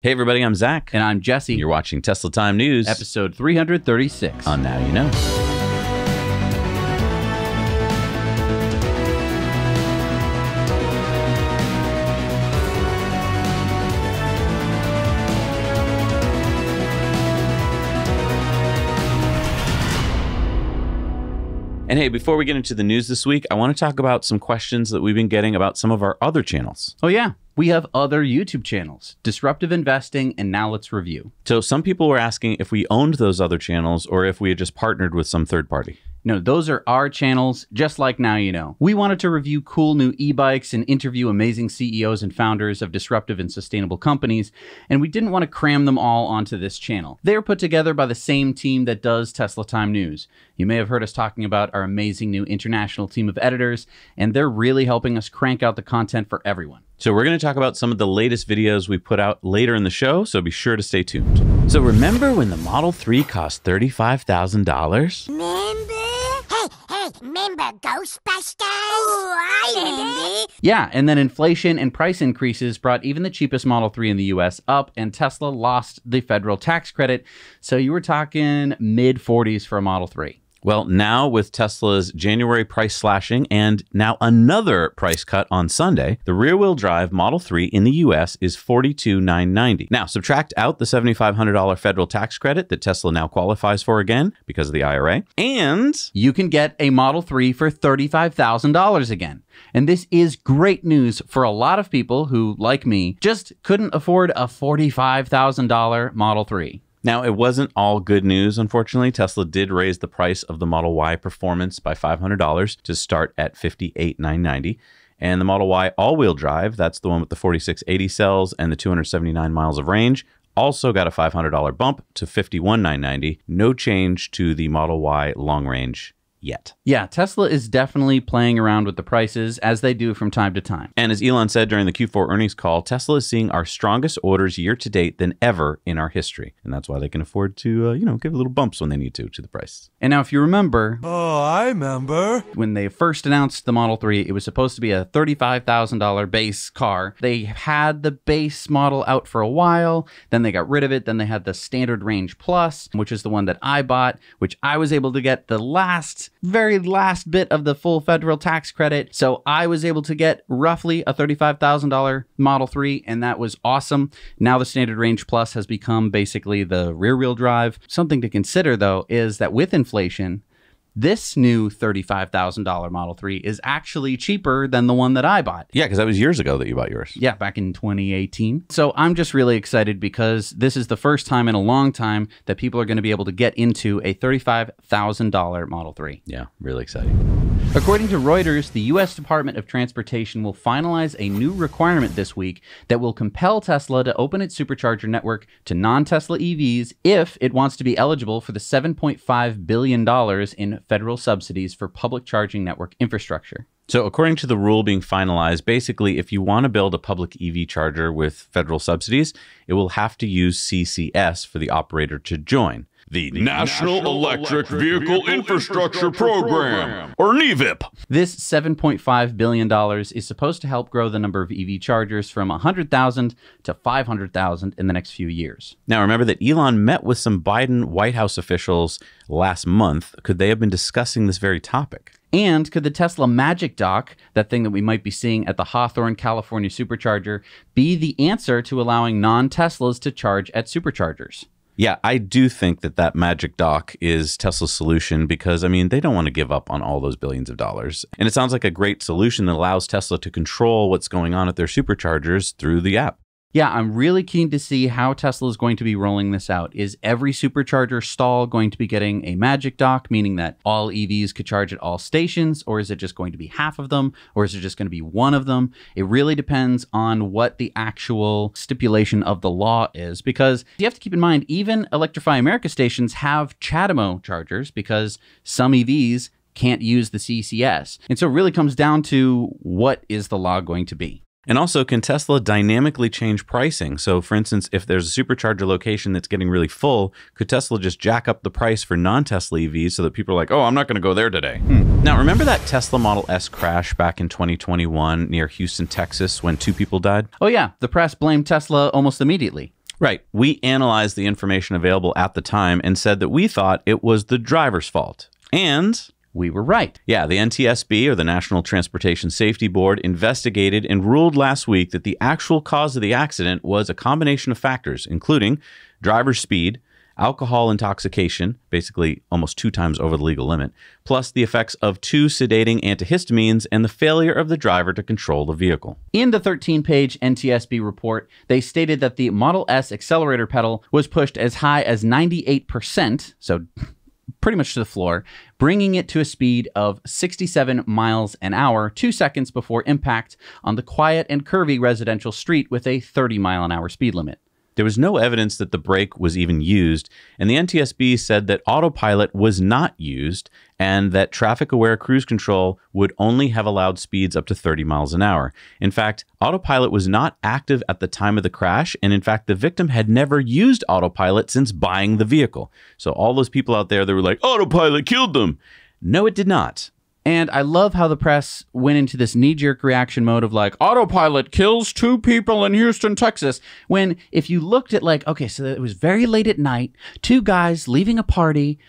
Hey everybody, I'm Zach. And I'm Jesse. You're watching Tesla Time News. Episode 336. On Now You Know. And hey, before we get into the news this week, I want to talk about some questions that we've been getting about some of our other channels. Oh yeah, we have other YouTube channels, Disruptive Investing, and Now Let's Review. So some people were asking if we owned those other channels or if we had just partnered with some third party. No, those are our channels, just like Now You Know. We wanted to review cool new e-bikes and interview amazing CEOs and founders of disruptive and sustainable companies, and we didn't want to cram them all onto this channel. They are put together by the same team that does Tesla Time News. You may have heard us talking about our amazing new international team of editors, and they're really helping us crank out the content for everyone. So we're going to talk about some of the latest videos we put out later in the show, so be sure to stay tuned. So remember when the Model 3 cost $35,000? Remember Ghostbusters? Oh, I remember. Yeah, and then inflation and price increases brought even the cheapest Model 3 in the US up, and Tesla lost the federal tax credit. So you were talking mid-40s for a Model 3. Well, now with Tesla's January price slashing and now another price cut on Sunday, the rear-wheel drive Model 3 in the US is $42,990. Now, subtract out the $7,500 federal tax credit that Tesla now qualifies for again because of the IRA, and you can get a Model 3 for $35,000 again. And this is great news for a lot of people who, like me, just couldn't afford a $45,000 Model 3. Now, it wasn't all good news, unfortunately. Tesla did raise the price of the Model Y Performance by $500 to start at $58,990. And the Model Y all-wheel drive, that's the one with the 4680 cells and the 279 miles of range, also got a $500 bump to $51,990. No change to the Model Y long range yet. Yeah, Tesla is definitely playing around with the prices as they do from time to time. And as Elon said during the Q4 earnings call, Tesla is seeing our strongest orders year to date than ever in our history. And that's why they can afford to, give little bumps when they need to the price. And now if you remember... Oh, I remember. When they first announced the Model 3, it was supposed to be a $35,000 base car. They had the base model out for a while, then they got rid of it, then they had the Standard Range Plus, which is the one that I bought, which I was able to get the very last bit of the full federal tax credit. So I was able to get roughly a $35,000 Model 3, and that was awesome. Now the Standard Range Plus has become basically the rear-wheel drive. Something to consider, though, is that with inflation, this new $35,000 Model 3 is actually cheaper than the one that I bought. Yeah, because that was years ago that you bought yours. Yeah, back in 2018. So I'm just really excited because this is the first time in a long time that people are going to be able to get into a $35,000 Model 3. Yeah, really exciting. According to Reuters, the U.S. Department of Transportation will finalize a new requirement this week that will compel Tesla to open its Supercharger network to non-Tesla EVs if it wants to be eligible for the $7.5 billion in federal subsidies for public charging network infrastructure. So according to the rule being finalized, basically, if you want to build a public EV charger with federal subsidies, it will have to use CCS for the operator to join. The National Electric Vehicle Infrastructure Program, or NEVIP. This $7.5 billion is supposed to help grow the number of EV chargers from 100,000 to 500,000 in the next few years. Now, remember that Elon met with some Biden White House officials last month. Could they have been discussing this very topic? And could the Tesla Magic Dock, that thing that we might be seeing at the Hawthorne, California Supercharger, be the answer to allowing non-Teslas to charge at superchargers? Yeah, I do think that Magic Dock is Tesla's solution because, they don't want to give up on all those billions of dollars. And it sounds like a great solution that allows Tesla to control what's going on at their superchargers through the app. Yeah, I'm really keen to see how Tesla is going to be rolling this out. Is every supercharger stall going to be getting a Magic Dock, meaning that all EVs could charge at all stations, or is it just going to be half of them, or is it just going to be one of them? It really depends on what the actual stipulation of the law is, because you have to keep in mind, even Electrify America stations have CHAdeMO chargers because some EVs can't use the CCS. And so it really comes down to what is the law going to be. And also, can Tesla dynamically change pricing? So, for instance, if there's a supercharger location that's getting really full, could Tesla just jack up the price for non-Tesla EVs so that people are like, oh, I'm not going to go there today? Now, remember that Tesla Model S crash back in 2021 near Houston, Texas, when 2 people died? Oh, yeah. The press blamed Tesla almost immediately. Right. We analyzed the information available at the time and said that we thought it was the driver's fault. And we were right. yeah, the NTSB, or the National Transportation Safety Board, investigated and ruled last week that the actual cause of the accident was a combination of factors, including driver's speed, alcohol intoxication, basically almost 2 times over the legal limit, plus the effects of 2 sedating antihistamines and the failure of the driver to control the vehicle. In the 13-page NTSB report, they stated that the Model S accelerator pedal was pushed as high as 98%, so pretty much to the floor, bringing it to a speed of 67 miles an hour 2 seconds before impact on the quiet and curvy residential street with a 30-mile-an-hour speed limit. There was no evidence that the brake was even used, and the NTSB said that autopilot was not used and that traffic-aware cruise control would only have allowed speeds up to 30 miles an hour. In fact, autopilot was not active at the time of the crash, and in fact, the victim had never used autopilot since buying the vehicle. So all those people out there that were like, autopilot killed them. No, it did not. And I love how the press went into this knee-jerk reaction mode of like, autopilot kills 2 people in Houston, Texas. When if you looked at like, okay, so it was very late at night, 2 guys leaving a party,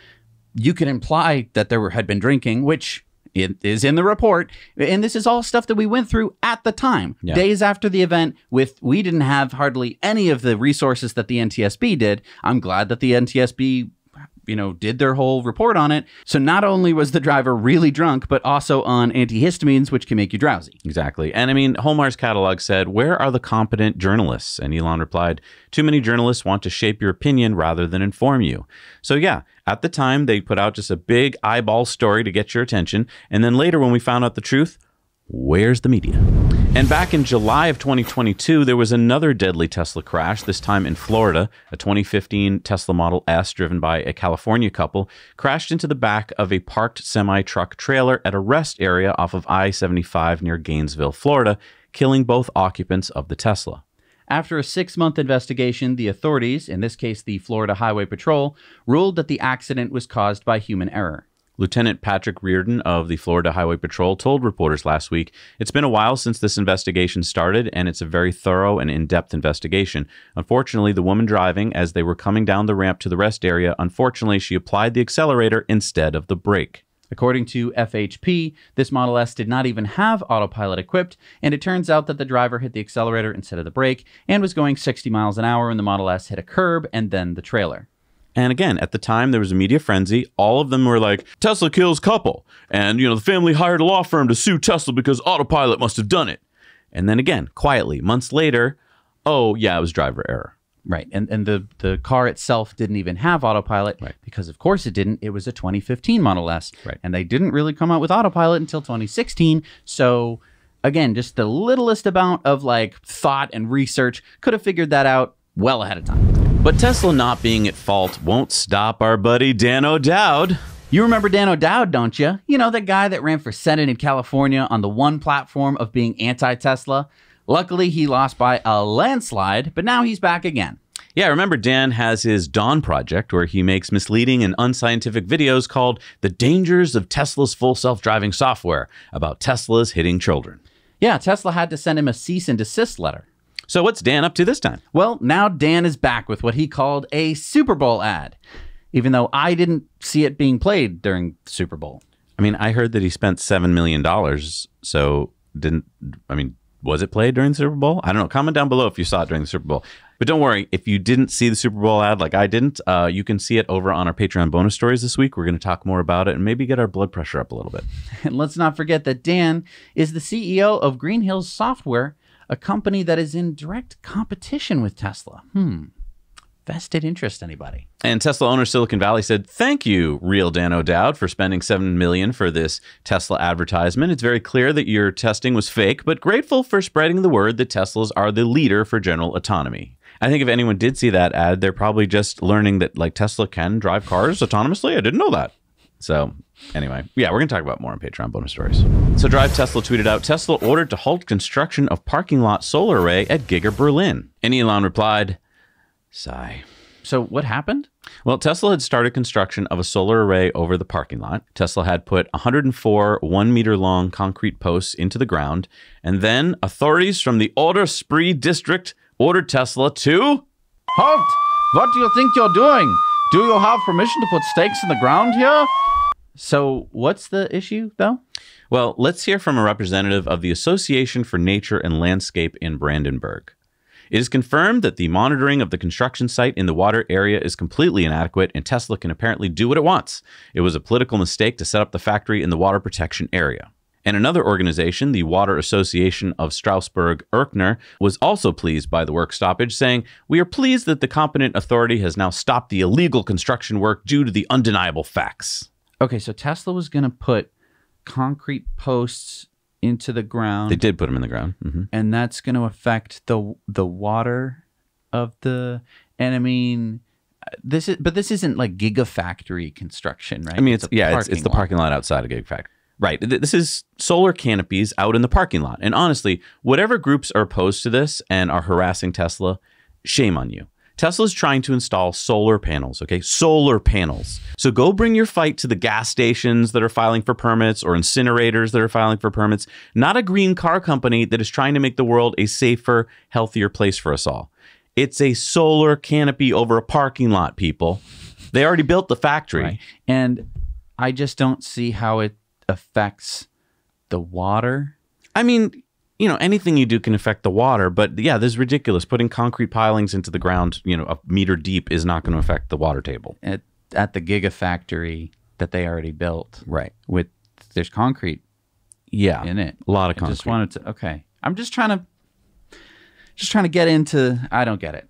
you could imply that there had been drinking, which it is in the report. And this is all stuff that we went through at the time, days after the event. We didn't have hardly any of the resources that the NTSB did. I'm glad that the NTSB did their whole report on it. So not only was the driver really drunk, but also on antihistamines, which can make you drowsy. Exactly. And I mean, Holmar's catalog said, where are the competent journalists? And Elon replied, too many journalists want to shape your opinion rather than inform you. So yeah, at the time, they put out just a big eyeball story to get your attention. And then later, when we found out the truth, where's the media? And back in July of 2022, there was another deadly Tesla crash, this time in Florida. A 2015 Tesla Model S driven by a California couple crashed into the back of a parked semi-truck trailer at a rest area off of I-75 near Gainesville, Florida, killing both occupants of the Tesla. After a 6-month investigation, the authorities, in this case the Florida Highway Patrol, ruled that the accident was caused by human error. Lieutenant Patrick Reardon of the Florida Highway Patrol told reporters last week, it's been a while since this investigation started, and it's a very thorough and in-depth investigation. Unfortunately, the woman driving, as they were coming down the ramp to the rest area, unfortunately, she applied the accelerator instead of the brake. According to FHP, this Model S did not even have autopilot equipped, and it turns out that the driver hit the accelerator instead of the brake and was going 60 miles an hour when the Model S hit a curb and then the trailer. And again, at the time, there was a media frenzy. All of them were like, Tesla kills couple. And, the family hired a law firm to sue Tesla because autopilot must have done it. And then again, quietly, months later, oh, yeah, it was driver error. Right. And the car itself didn't even have autopilot because, of course, it didn't. It was a 2015 Model S. Right. And they didn't really come out with autopilot until 2016. So, again, just the littlest amount of thought and research could have figured that out well ahead of time. But Tesla not being at fault won't stop our buddy Dan O'Dowd. You remember Dan O'Dowd, don't you? The guy that ran for Senate in California on the one platform of being anti-Tesla. Luckily, he lost by a landslide, but now he's back again. Yeah, remember Dan has his Dawn project where he makes misleading and unscientific videos called The Dangers of Tesla's Full Self-Driving Software about Teslas hitting children. Yeah, Tesla had to send him a cease and desist letter. So what's Dan up to this time? Well, now Dan is back with what he called a Super Bowl ad, even though I didn't see it being played during the Super Bowl. I mean, I heard that he spent $7 million, so was it played during the Super Bowl? I don't know. Comment down below if you saw it during the Super Bowl. But don't worry, if you didn't see the Super Bowl ad like I didn't, you can see it over on our Patreon bonus stories this week. We're going to talk more about it and maybe get our blood pressure up a little bit. And let's not forget that Dan is the CEO of Green Hills Software, a company that is in direct competition with Tesla. Vested interest, anybody? And Tesla owner Silicon Valley said, thank you, real Dan O'Dowd, for spending $7 million for this Tesla advertisement. It's very clear that your testing was fake, but grateful for spreading the word that Teslas are the leader for general autonomy. I think if anyone did see that ad, they're probably just learning that Tesla can drive cars autonomously. I didn't know that. So anyway, yeah, we're going to talk about more on Patreon bonus stories. So Drive Tesla tweeted out, Tesla ordered to halt construction of parking lot solar array at GigaBerlin. And Elon replied, sigh. So what happened? Well, Tesla had started construction of a solar array over the parking lot. Tesla had put 104 1-meter-long concrete posts into the ground. And then authorities from the Oder Spree district ordered Tesla to Halt! What do you think you're doing? Do you have permission to put stakes in the ground here? So what's the issue, though? Well, let's hear from a representative of the Association for Nature and Landscape in Brandenburg. It is confirmed that the monitoring of the construction site in the water area is completely inadequate, and Tesla can apparently do what it wants. It was a political mistake to set up the factory in the water protection area. And another organization, the Water Association of Strausberg-Erkner, was also pleased by the work stoppage, saying, "We are pleased that the competent authority has now stopped the illegal construction work due to the undeniable facts." Okay, so Tesla was going to put concrete posts into the ground. They did put them in the ground. And that's going to affect the water of the... And I mean, this isn't like gigafactory construction, right? I mean, it's the parking lot outside of Gigafactory. Right. This is solar canopies out in the parking lot. And honestly, whatever groups are opposed to this and are harassing Tesla, shame on you. Tesla's trying to install solar panels, okay? Solar panels. So go bring your fight to the gas stations that are filing for permits or incinerators that are filing for permits, not a green car company that is trying to make the world a safer, healthier place for us all. It's a solar canopy over a parking lot, people. They already built the factory. Right. And I just don't see how it affects the water. I mean, you know, anything you do can affect the water, but yeah, this is ridiculous. Putting concrete pilings into the ground, you know, a meter deep is not going to affect the water table. At the gigafactory that they already built. Right. There's concrete in it. A lot of concrete. I just wanted to, okay. I'm just trying to get into, I don't get it.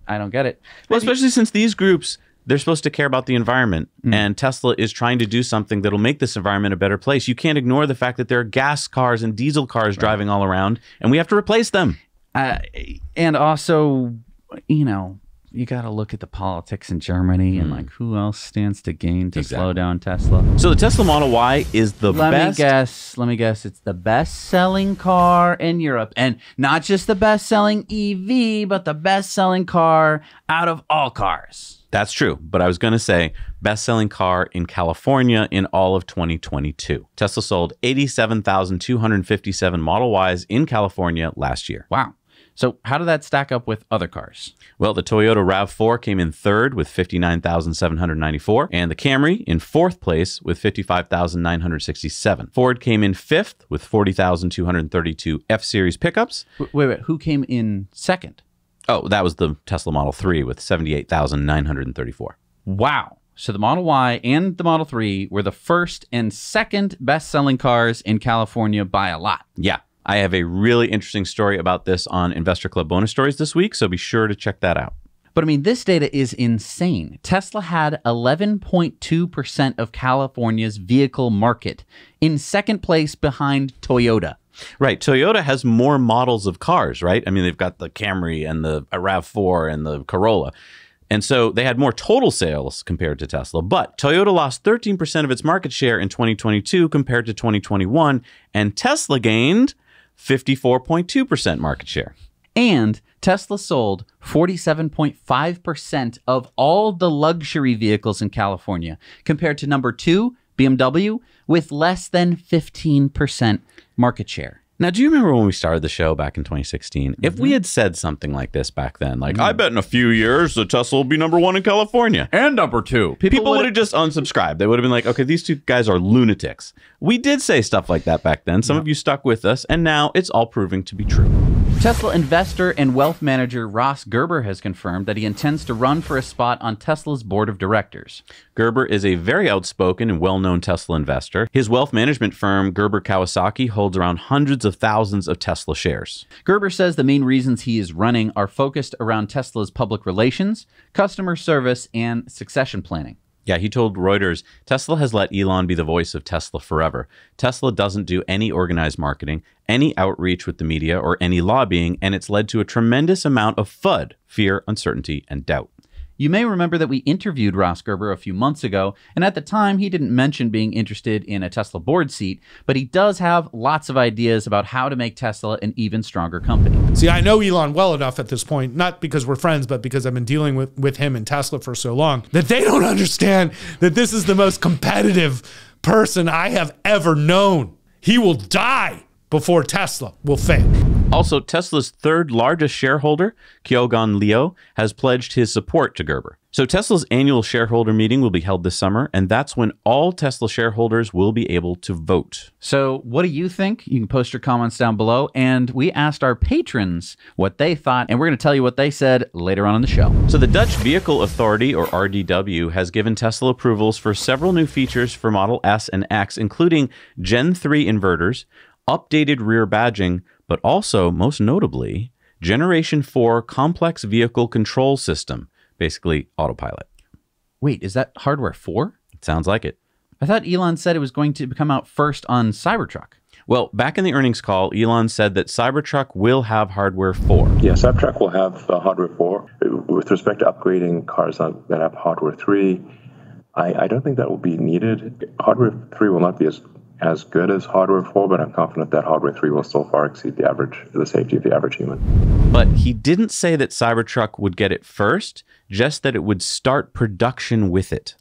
Well, especially since these groups, they're supposed to care about the environment, and Tesla is trying to do something that'll make this environment a better place. You can't ignore the fact that there are gas cars and diesel cars driving all around, and we have to replace them. And also, you know, you got to look at the politics in Germany and like who else stands to gain to slow down Tesla. So the Tesla Model Y is the best. Let me guess. It's the best-selling car in Europe, and not just the best-selling EV, but the best-selling car out of all cars. That's true, but I was going to say best-selling car in California in all of 2022. Tesla sold 87,257 Model Ys in California last year. Wow. So how did that stack up with other cars? Well, the Toyota RAV4 came in third with 59,794, and the Camry in fourth place with 55,967. Ford came in fifth with 40,232 F-Series pickups. Wait, who came in second? Oh, that was the Tesla Model 3 with 78,934. Wow. So the Model Y and the Model 3 were the first and second best-selling cars in California by a lot. Yeah. I have a really interesting story about this on Investor Club Bonus Stories this week, so be sure to check that out. But I mean, this data is insane. Tesla had 11.2% of California's vehicle market, in second place behind Toyota. Right. Toyota has more models of cars, right? I mean, they've got the Camry and the RAV4 and the Corolla. And so they had more total sales compared to Tesla. But Toyota lost 13% of its market share in 2022 compared to 2021. And Tesla gained 54.2% market share. And Tesla sold 47.5% of all the luxury vehicles in California, compared to number 2, BMW, with less than 15% market share. Now, do you remember when we started the show back in 2016? If we had said something like this back then, like, I bet in a few years the Tesla will be number 1 in California. And number 2. People would have just unsubscribed. They would have been like, okay, these two guys are lunatics. We did say stuff like that back then. Some of you stuck with us, and now it's all proving to be true. Tesla investor and wealth manager Ross Gerber has confirmed that he intends to run for a spot on Tesla's board of directors. Gerber is a very outspoken and well-known Tesla investor. His wealth management firm, Gerber Kawasaki, holds around hundreds of thousands of Tesla shares. Gerber says the main reasons he is running are focused around Tesla's public relations, customer service, and succession planning. Yeah, he told Reuters, Tesla has let Elon be the voice of Tesla forever. Tesla doesn't do any organized marketing, any outreach with the media, or any lobbying, and it's led to a tremendous amount of FUD, fear, uncertainty, and doubt. You may remember that we interviewed Ross Gerber a few months ago, and at the time he didn't mention being interested in a Tesla board seat, but he does have lots of ideas about how to make Tesla an even stronger company. See, I know Elon well enough at this point, not because we're friends, but because I've been dealing with him and Tesla for so long, that they don't understand that this is the most competitive person I have ever known. He will die before Tesla will fail. Also, Tesla's third largest shareholder, Kyogon Leo, has pledged his support to Gerber. So Tesla's annual shareholder meeting will be held this summer, and that's when all Tesla shareholders will be able to vote. So what do you think? You can post your comments down below. And we asked our patrons what they thought, and we're going to tell you what they said later on in the show. So the Dutch Vehicle Authority, or RDW, has given Tesla approvals for several new features for Model S and X, including Gen 3 inverters, updated rear badging, but also, most notably, Generation 4 complex vehicle control system, basically autopilot. Wait, is that hardware 4? It sounds like it. I thought Elon said it was going to come out first on Cybertruck. Well, back in the earnings call, Elon said that Cybertruck will have hardware 4. Yeah, Cybertruck will have hardware 4. With respect to upgrading cars that have hardware 3, I don't think that will be needed. Hardware 3 will not be as good as hardware 4, but I'm confident that hardware 3 will still far exceed the safety of the average human. But he didn't say that Cybertruck would get it first, just that it would start production with it.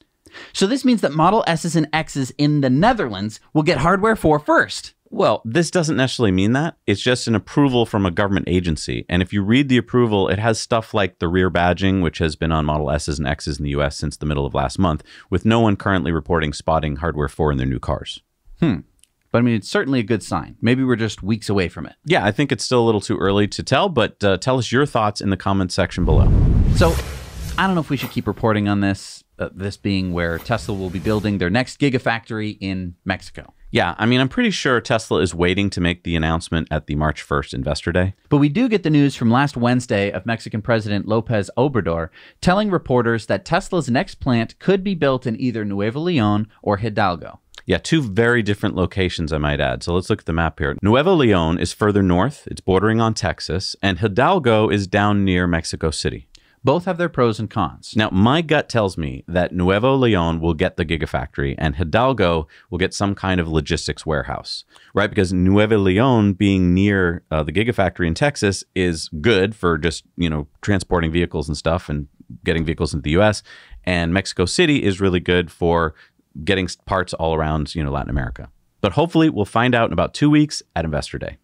So this means that Model S's and X's in the Netherlands will get hardware 4 first. Well, this doesn't necessarily mean that. It's just an approval from a government agency. And if you read the approval, it has stuff like the rear badging, which has been on Model S's and X's in the US since the middle of last month, with no one currently reporting spotting hardware 4 in their new cars. But I mean, it's certainly a good sign. Maybe we're just weeks away from it. Yeah, I think it's still a little too early to tell, but tell us your thoughts in the comments section below. So I don't know if we should keep reporting on this, this being where Tesla will be building their next Gigafactory in Mexico. Yeah, I mean, I'm pretty sure Tesla is waiting to make the announcement at the March 1st Investor Day. But we do get the news from last Wednesday of Mexican President López Obrador telling reporters that Tesla's next plant could be built in either Nuevo León or Hidalgo. Yeah, two very different locations, I might add. So let's look at the map here. Nuevo León is further north. It's bordering on Texas. And Hidalgo is down near Mexico City. Both have their pros and cons. Now, my gut tells me that Nuevo León will get the Gigafactory and Hidalgo will get some kind of logistics warehouse, right? Because Nuevo León being near the Gigafactory in Texas is good for just, transporting vehicles and stuff and getting vehicles into the U.S. And Mexico City is really good for getting parts all around, Latin America. But hopefully we'll find out in about 2 weeks at Investor Day.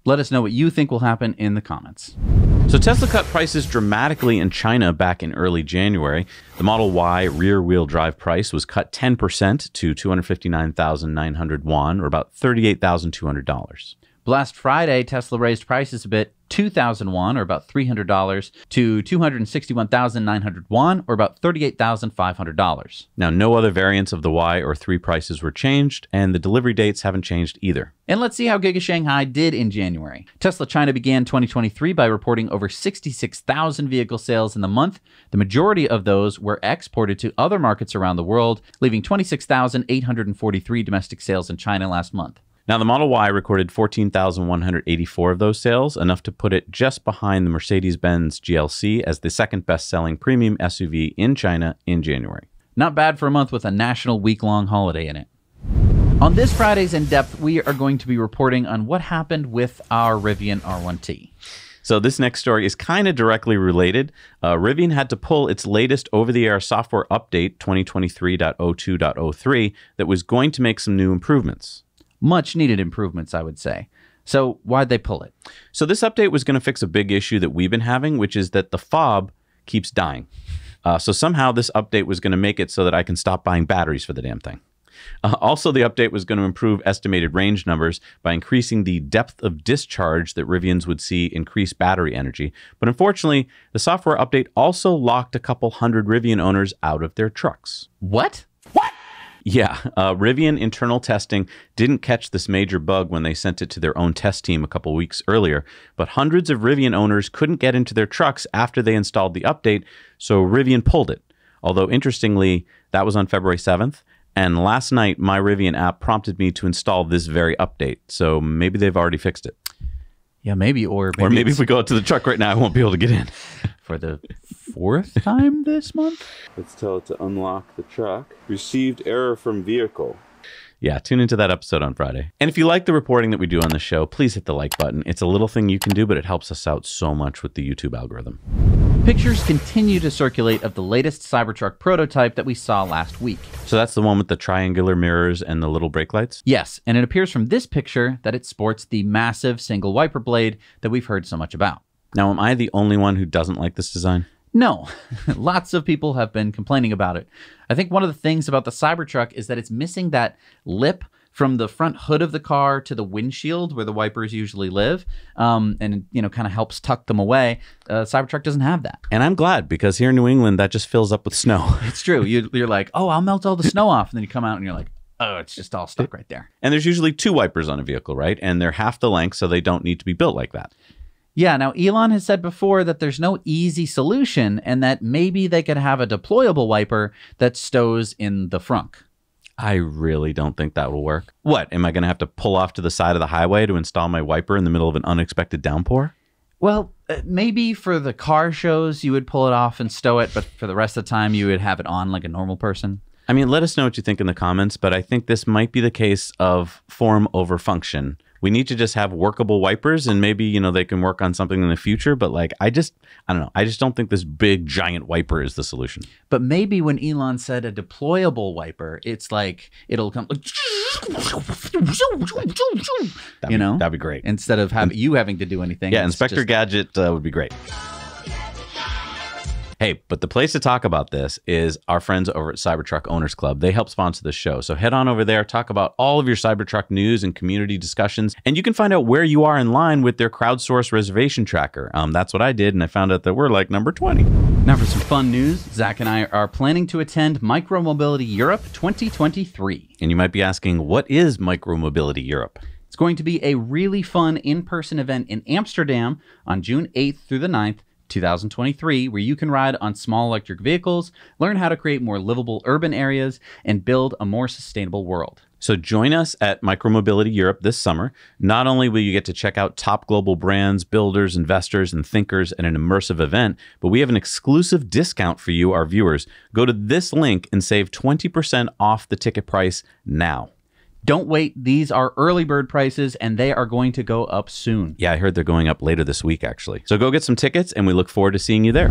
Let us know what you think will happen in the comments. So Tesla cut prices dramatically in China back in early January. The Model Y rear-wheel drive price was cut 10% to 259,900 won, or about $38,200. Last Friday, Tesla raised prices a bit, 2,000 won, or about $300, to 261,900 won, or about $38,500. Now, no other variants of the Y or 3 prices were changed, and the delivery dates haven't changed either. And let's see how Giga Shanghai did in January. Tesla China began 2023 by reporting over 66,000 vehicle sales in the month. The majority of those were exported to other markets around the world, leaving 26,843 domestic sales in China last month. Now, the Model Y recorded 14,184 of those sales, enough to put it just behind the Mercedes-Benz GLC as the second best-selling premium SUV in China in January. Not bad for a month with a national week-long holiday in it. On this Friday's In Depth, we are going to be reporting on what happened with our Rivian R1T. So this next story is kind of directly related. Rivian had to pull its latest over-the-air software update, 2023.02.03, that was going to make some new improvements. Much needed improvements, I would say. So why'd they pull it? So this update was going to fix a big issue that we've been having, which is that the fob keeps dying. So somehow this update was going to make it so that I can stop buying batteries for the damn thing. Also, the update was going to improve estimated range numbers by increasing the depth of discharge that Rivians would see increase battery energy. But unfortunately, the software update also locked a couple hundred Rivian owners out of their trucks. What? Yeah, Rivian internal testing didn't catch this major bug when they sent it to their own test team a couple weeks earlier, but hundreds of Rivian owners couldn't get into their trucks after they installed the update, so Rivian pulled it. Although, interestingly, that was on February 7th, and last night, my Rivian app prompted me to install this very update, so maybe they've already fixed it. Yeah, maybe, or maybe if we go out to the truck right now, I won't be able to get in. For the 4th time this month? Let's tell it to unlock the truck. Received error from vehicle. Yeah, tune into that episode on Friday. And if you like the reporting that we do on the show, please hit the like button. It's a little thing you can do, but it helps us out so much with the YouTube algorithm. Pictures continue to circulate of the latest Cybertruck prototype that we saw last week. So that's the one with the triangular mirrors and the little brake lights? Yes, and it appears from this picture that it sports the massive single wiper blade that we've heard so much about. Now, am I the only one who doesn't like this design? No, lots of people have been complaining about it. I think one of the things about the Cybertruck is that it's missing that lip from the front hood of the car to the windshield where the wipers usually live, and, you know, kind of helps tuck them away. Cybertruck doesn't have that. And I'm glad, because here in New England, that just fills up with snow. It's true. You're like, oh, I'll melt all the snow off. And then you come out and you're like, oh, it's just all stuck right there. And there's usually 2 wipers on a vehicle, right? And they're half the length, so they don't need to be built like that. Yeah, now Elon has said before that there's no easy solution and that maybe they could have a deployable wiper that stows in the frunk. I really don't think that will work. What, am I going to have to pull off to the side of the highway to install my wiper in the middle of an unexpected downpour? Well, maybe for the car shows you would pull it off and stow it, but for the rest of the time you would have it on like a normal person. I mean, let us know what you think in the comments, but I think this might be the case of form over function. We need to just have workable wipers, and maybe, you know, they can work on something in the future. But like, I don't know. I just don't think this big giant wiper is the solution. But maybe when Elon said a deployable wiper, it's like it'll come, you know, that'd be great. Instead of you having to do anything. Yeah, Inspector Gadget would be great. Hey, but the place to talk about this is our friends over at Cybertruck Owners Club. They help sponsor the show. So head on over there, talk about all of your Cybertruck news and community discussions, and you can find out where you are in line with their crowdsourced reservation tracker. That's what I did, and I found out that we're like number 20. Now for some fun news, Zach and I are planning to attend Micromobility Europe 2023. And you might be asking, what is Micromobility Europe? It's going to be a really fun in-person event in Amsterdam on June 8th through the 9th, 2023, where you can ride on small electric vehicles, learn how to create more livable urban areas, and build a more sustainable world. So join us at Micromobility Europe this summer. Not only will you get to check out top global brands, builders, investors, and thinkers at an immersive event, but we have an exclusive discount for you, our viewers. Go to this link and save 20% off the ticket price now. Don't wait. These are early bird prices, and they are going to go up soon. Yeah, I heard they're going up later this week, actually. So go get some tickets, and we look forward to seeing you there.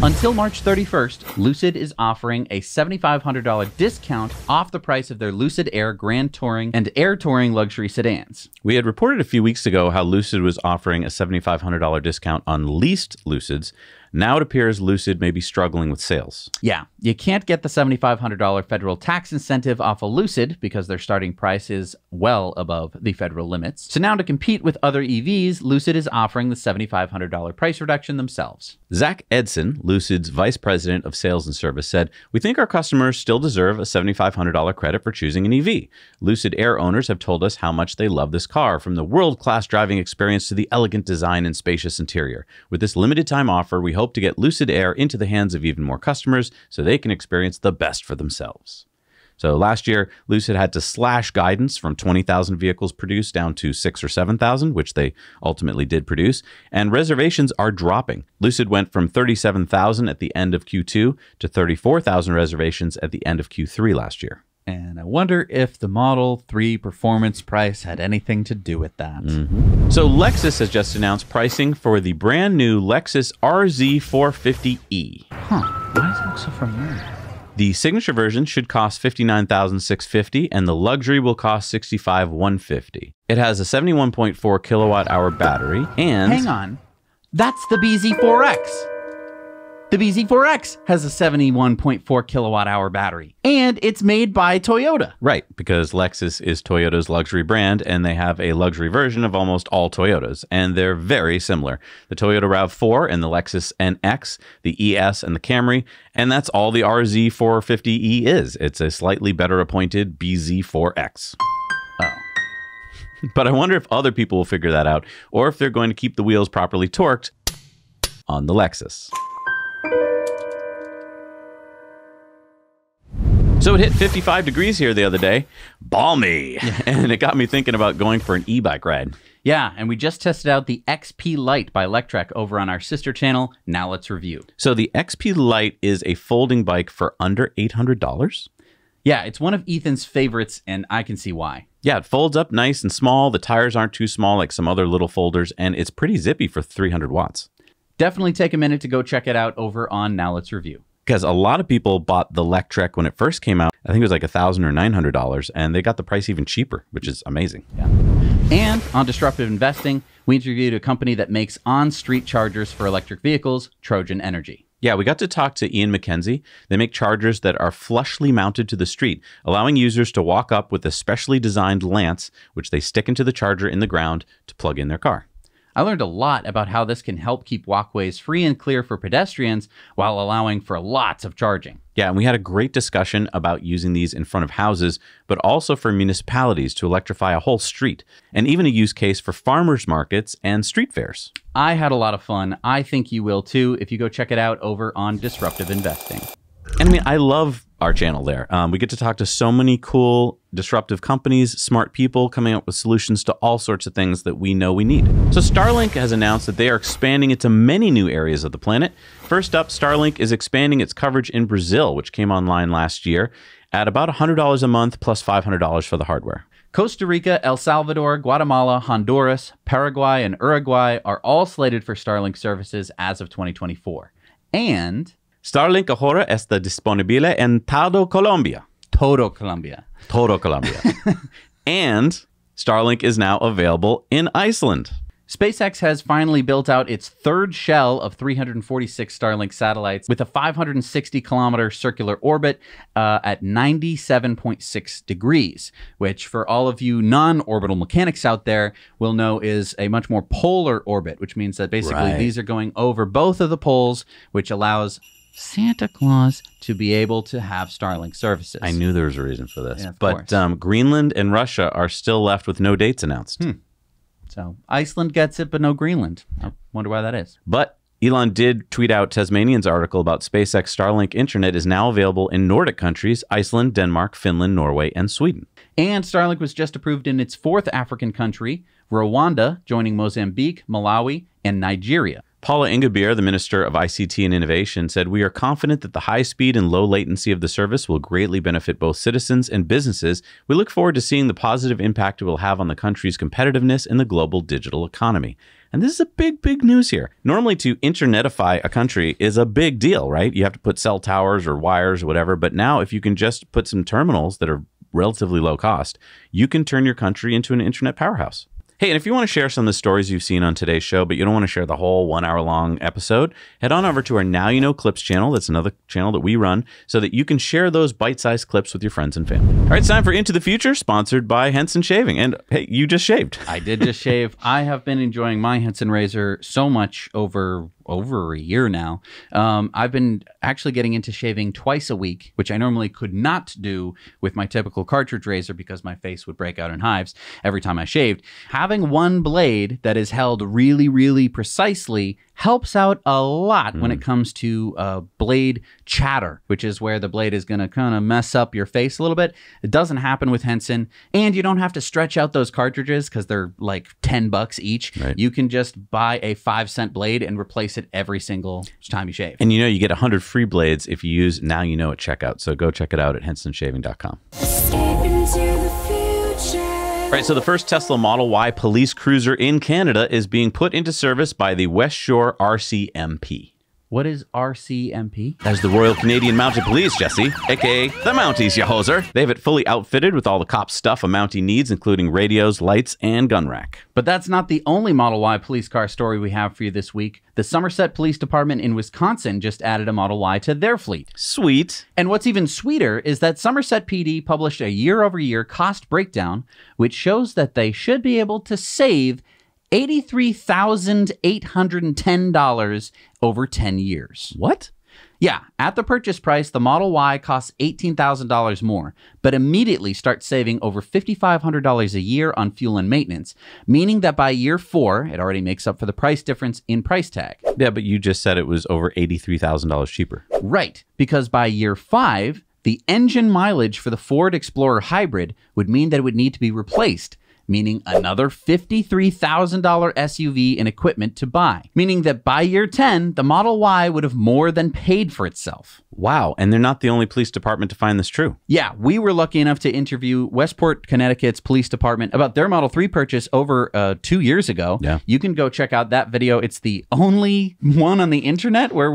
Until March 31st, Lucid is offering a $7,500 discount off the price of their Lucid Air Grand Touring and Air Touring luxury sedans. We had reported a few weeks ago how Lucid was offering a $7,500 discount on leased Lucids. Now it appears Lucid may be struggling with sales. Yeah, you can't get the $7,500 federal tax incentive off a Lucid because their starting price is well above the federal limits. So now to compete with other EVs, Lucid is offering the $7,500 price reduction themselves. Zach Edson, Lucid's vice president of sales and service, said, "We think our customers still deserve a $7,500 credit for choosing an EV. Lucid Air owners have told us how much they love this car, from the world-class driving experience to the elegant design and spacious interior. With this limited time offer, we hope to get Lucid Air into the hands of even more customers so they can experience the best for themselves." So last year, Lucid had to slash guidance from 20,000 vehicles produced down to 6,000 or 7,000, which they ultimately did produce, and reservations are dropping. Lucid went from 37,000 at the end of Q2 to 34,000 reservations at the end of Q3 last year. And I wonder if the Model 3 performance price had anything to do with that. So Lexus has just announced pricing for the brand new Lexus RZ 450e. Huh, why does it look so familiar? The signature version should cost $59,650, and the luxury will cost $65,150. It has a 71.4 kilowatt hour battery, and hang on, that's the BZ4X. The BZ4X has a 71.4 kilowatt hour battery, and it's made by Toyota. Right, because Lexus is Toyota's luxury brand, and they have a luxury version of almost all Toyotas, and they're very similar. The Toyota RAV4 and the Lexus NX, the ES and the Camry, and that's all the RZ 450e is. It's a slightly better appointed BZ4X. Oh. But I wonder if other people will figure that out, or if they're going to keep the wheels properly torqued on the Lexus. So it hit 55 degrees here the other day. Balmy. And it got me thinking about going for an e-bike ride. Yeah, and we just tested out the XP Lite by Lectric over on our sister channel. Now let's review. So the XP Lite is a folding bike for under $800. Yeah, it's one of Ethan's favorites, and I can see why. Yeah, it folds up nice and small. The tires aren't too small like some other little folders, and it's pretty zippy for 300 watts. Definitely take a minute to go check it out over on Now Let's Review. Because a lot of people bought the Lectric when it first came out. I think it was like $1,000 or $900, and they got the price even cheaper, which is amazing. Yeah. And on Disruptive Investing, we interviewed a company that makes on-street chargers for electric vehicles, Trojan Energy. Yeah, we got to talk to Ian McKenzie. They make chargers that are flushly mounted to the street, allowing users to walk up with a specially designed lance, which they stick into the charger in the ground to plug in their car. I learned a lot about how this can help keep walkways free and clear for pedestrians while allowing for lots of charging. Yeah, and we had a great discussion about using these in front of houses, but also for municipalities to electrify a whole street, and even a use case for farmers markets and street fairs. I had a lot of fun. I think you will too if you go check it out over on Disruptive Investing. And I mean, I love our channel there. We get to talk to so many cool, disruptive companies, smart people coming up with solutions to all sorts of things that we know we need. So Starlink has announced that they are expanding into many new areas of the planet. First up, Starlink is expanding its coverage in Brazil, which came online last year at about $100 a month plus $500 for the hardware. Costa Rica, El Salvador, Guatemala, Honduras, Paraguay, and Uruguay are all slated for Starlink services as of 2024. And Starlink ahora está disponible en todo Colombia. Todo Colombia. Todo Colombia. And Starlink is now available in Iceland. SpaceX has finally built out its third shell of 346 Starlink satellites with a 560-kilometer circular orbit at 97.6 degrees, which for all of you non-orbital mechanics out there will know is a much more polar orbit, which means that basically these are going over both of the poles, which allows Santa Claus to be able to have Starlink services. I knew there was a reason for this. Yeah, but Greenland and Russia are still left with no dates announced. So Iceland gets it, but no Greenland. I wonder why that is. But Elon did tweet out Tasmanian's article about SpaceX Starlink Internet is now available in Nordic countries, Iceland, Denmark, Finland, Norway, and Sweden. And Starlink was just approved in its fourth African country, Rwanda, joining Mozambique, Malawi, and Nigeria. Paula Ingabire, the Minister of ICT and Innovation, said, "We are confident that the high speed and low latency of the service will greatly benefit both citizens and businesses. We look forward to seeing the positive impact it will have on the country's competitiveness in the global digital economy." And this is a big, big news here. Normally, to internetify a country is a big deal, right? You have to put cell towers or wires or whatever. But now, if you can just put some terminals that are relatively low cost, you can turn your country into an internet powerhouse. Hey, and if you want to share some of the stories you've seen on today's show, but you don't want to share the whole 1 hour long episode, head on over to our Now You Know Clips channel. That's another channel that we run so that you can share those bite-sized clips with your friends and family. All right, it's time for Into the Future, sponsored by Henson Shaving. And hey, you just shaved. I did just shave. I have been enjoying my Henson razor so much over a year now. I've been actually getting into shaving twice a week, which I normally could not do with my typical cartridge razor because my face would break out in hives every time I shaved. Having one blade that is held really, really precisely helps out a lot when it comes to blade chatter, which is where the blade is going to kind of mess up your face a little bit. It doesn't happen with Henson, and you don't have to stretch out those cartridges because they're like $10 each. Right. You can just buy a 5-cent blade and replace it every single time you shave. And you know, you get 100 free blades if you use Now You Know at checkout. So go check it out at hensonshaving.com. All right, so the first Tesla Model Y police cruiser in Canada is being put into service by the West Shore RCMP. What is RCMP? That's the Royal Canadian Mounted Police, Jesse, aka the Mounties, ya hoser. They have it fully outfitted with all the cop stuff a Mountie needs, including radios, lights, and gun rack. But that's not the only Model Y police car story we have for you this week. The Somerset Police Department in Wisconsin just added a Model Y to their fleet. Sweet. And what's even sweeter is that Somerset PD published a year-over-year cost breakdown, which shows that they should be able to save $83,810 over 10 years. What? Yeah, at the purchase price, the Model Y costs $18,000 more, but immediately starts saving over $5,500 a year on fuel and maintenance, meaning that by year 4, it already makes up for the price difference in price tag. Yeah, but you just said it was over $83,000 cheaper. Right, because by year 5, the engine mileage for the Ford Explorer Hybrid would mean that it would need to be replaced, meaning another $53,000 SUV and equipment to buy, meaning that by year 10, the Model Y would have more than paid for itself. Wow. And they're not the only police department to find this true. Yeah, we were lucky enough to interview Westport, Connecticut's police department about their Model 3 purchase over 2 years ago. Yeah. You can go check out that video. It's the only one on the internet where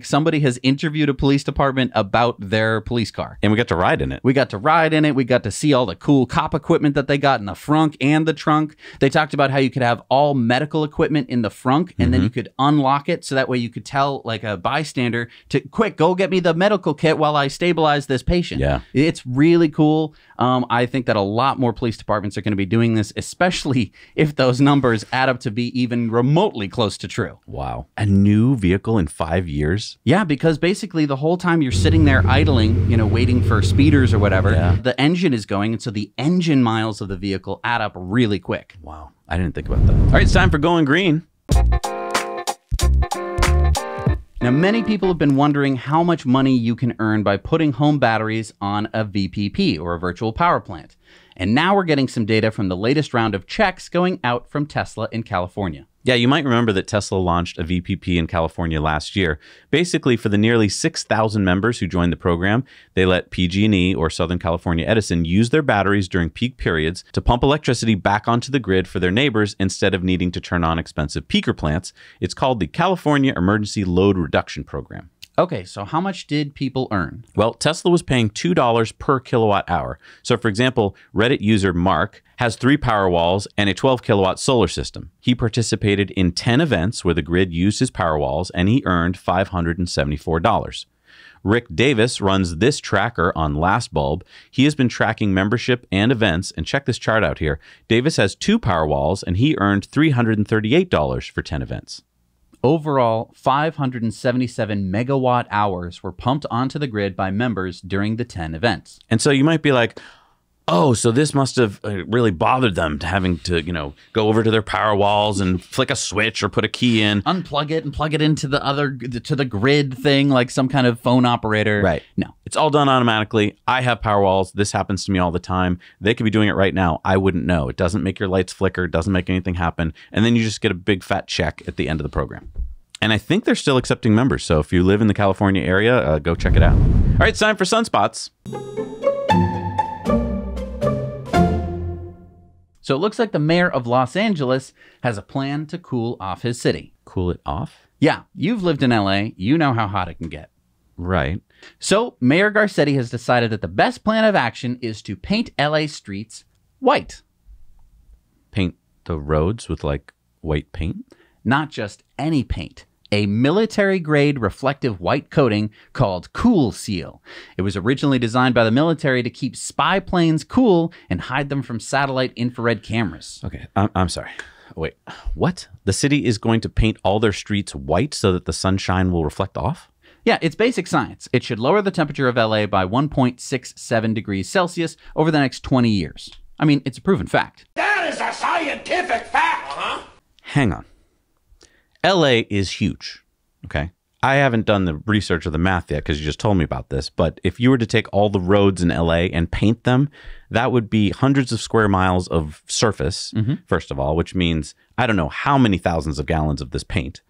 somebody has interviewed a police department about their police car. And we got to ride in it. We got to ride in it. We got to see all the cool cop equipment that they got in the front and the trunk. They talked about how you could have all medical equipment in the front, and then you could unlock it so that way you could tell like a bystander to quick go get me the medical kit while I stabilize this patient. Yeah. It's really cool. I think that a lot more police departments are going to be doing this, especially if those numbers add up to be even remotely close to true. Wow. A new vehicle in 5 years? Yeah, because basically the whole time you're sitting there idling, waiting for speeders or whatever, the engine is going, and so the engine miles of the vehicle add up really quick. Wow. I didn't think about that. All right, it's time for Going Green. Now, many people have been wondering how much money you can earn by putting home batteries on a VPP, or a virtual power plant. And now we're getting some data from the latest round of checks going out from Tesla in California. Yeah, you might remember that Tesla launched a VPP in California last year. Basically, for the nearly 6,000 members who joined the program, they let PG&E or Southern California Edison use their batteries during peak periods to pump electricity back onto the grid for their neighbors instead of needing to turn on expensive peaker plants. It's called the California Emergency Load Reduction Program. Okay, so how much did people earn? Well, Tesla was paying $2 per kilowatt hour. So, for example, Reddit user Mark has 3 Powerwalls and a 12 kilowatt solar system. He participated in 10 events where the grid used his Powerwalls, and he earned $574. Rick Davis runs this tracker on LastBulb. He has been tracking membership and events, and check this chart out here. Davis has 2 Powerwalls, and he earned $338 for 10 events. Overall, 577 megawatt hours were pumped onto the grid by members during the 10 events. And so you might be like, oh, so this must have really bothered them to having to, go over to their Powerwalls and flick a switch or put a key in. Unplug it and plug it into the grid thing like some kind of phone operator. Right. No. It's all done automatically. I have Powerwalls. This happens to me all the time. They could be doing it right now. I wouldn't know. It doesn't make your lights flicker. It doesn't make anything happen. And then you just get a big fat check at the end of the program. And I think they're still accepting members. So if you live in the California area, go check it out. All right, it's time for Sunspots. So it looks like the mayor of Los Angeles has a plan to cool off his city. Cool it off? Yeah, you've lived in LA. You know how hot it can get. Right. So Mayor Garcetti has decided that the best plan of action is to paint LA streets white. Paint the roads with like white paint? Not just any paint. A military-grade reflective white coating called Cool Seal. It was originally designed by the military to keep spy planes cool and hide them from satellite infrared cameras. Okay, I'm sorry. Wait, what? The city is going to paint all their streets white so that the sunshine will reflect off? Yeah, it's basic science. It should lower the temperature of LA by 1.67 degrees Celsius over the next 20 years. I mean, it's a proven fact. That is a scientific fact! Hang on. LA is huge, okay? I haven't done the research or the math yet because you just told me about this, but if you were to take all the roads in LA and paint them, that would be hundreds of square miles of surface, first of all, which means I don't know how many thousands of gallons of this paint.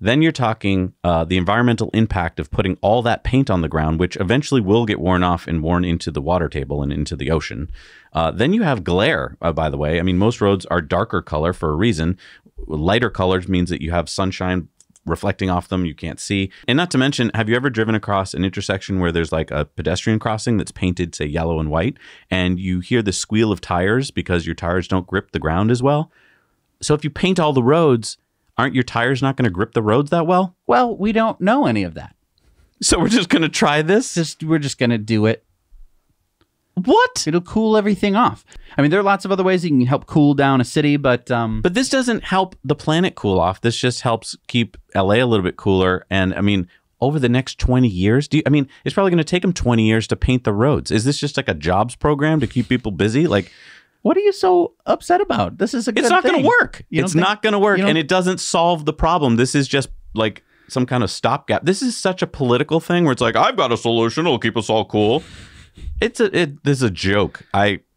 Then you're talking the environmental impact of putting all that paint on the ground, which eventually will get worn off and worn into the water table and into the ocean. Then you have glare, by the way. I mean, most roads are darker color for a reason. Lighter colors means that you have sunshine reflecting off them, you can't see. And not to mention, have you ever driven across an intersection where there's like a pedestrian crossing that's painted, say, yellow and white, and you hear the squeal of tires because your tires don't grip the ground as well? So if you paint all the roads, aren't your tires not going to grip the roads that well? Well, we don't know any of that. So we're just going to try this? We're just going to do it. What? It'll cool everything off. I mean, there are lots of other ways you can help cool down a city, but this doesn't help the planet cool off. This just helps keep LA a little bit cooler. And I mean, over the next 20 years, it's probably going to take them 20 years to paint the roads. Is this just like a jobs program to keep people busy? Like, what are you so upset about? This is a good thing. It's not going to work. It's not going to work. And it doesn't solve the problem. This is just like some kind of stopgap. This is such a political thing where it's like, I've got a solution. It'll keep us all cool. This is a joke.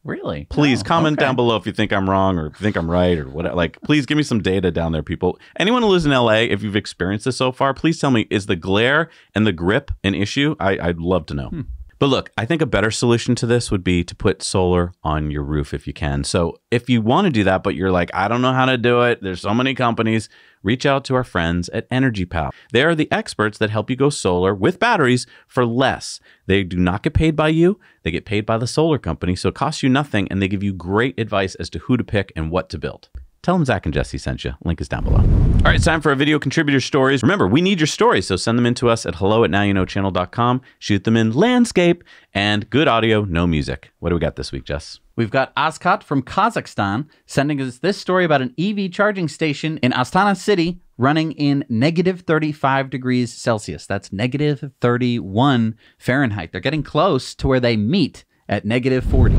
Really? Please Oh, comment okay. down below if you think I'm wrong or if you think I'm right or whatever. Like, please give me some data down there, people. Anyone who lives in LA, if you've experienced this so far, please tell me, is the glare and the grip an issue? I'd love to know. But look, I think a better solution to this would be to put solar on your roof if you can. So if you want to do that, but you're like, I don't know how to do it, there's so many companies, reach out to our friends at EnergyPal. They are the experts that help you go solar with batteries for less. They do not get paid by you. They get paid by the solar company. So it costs you nothing, and they give you great advice as to who to pick and what to build. Tell them Zach and Jesse sent you. Link is down below. All right, it's time for our video contributor stories. Remember, we need your stories, so send them in to us at hello@nowyouknowchannel.com. Shoot them in landscape and good audio, no music. What do we got this week, Jess? We've got Azkat from Kazakhstan sending us this story about an EV charging station in Astana City running in negative 35 degrees Celsius. That's negative 31 Fahrenheit. They're getting close to where they meet at negative 40.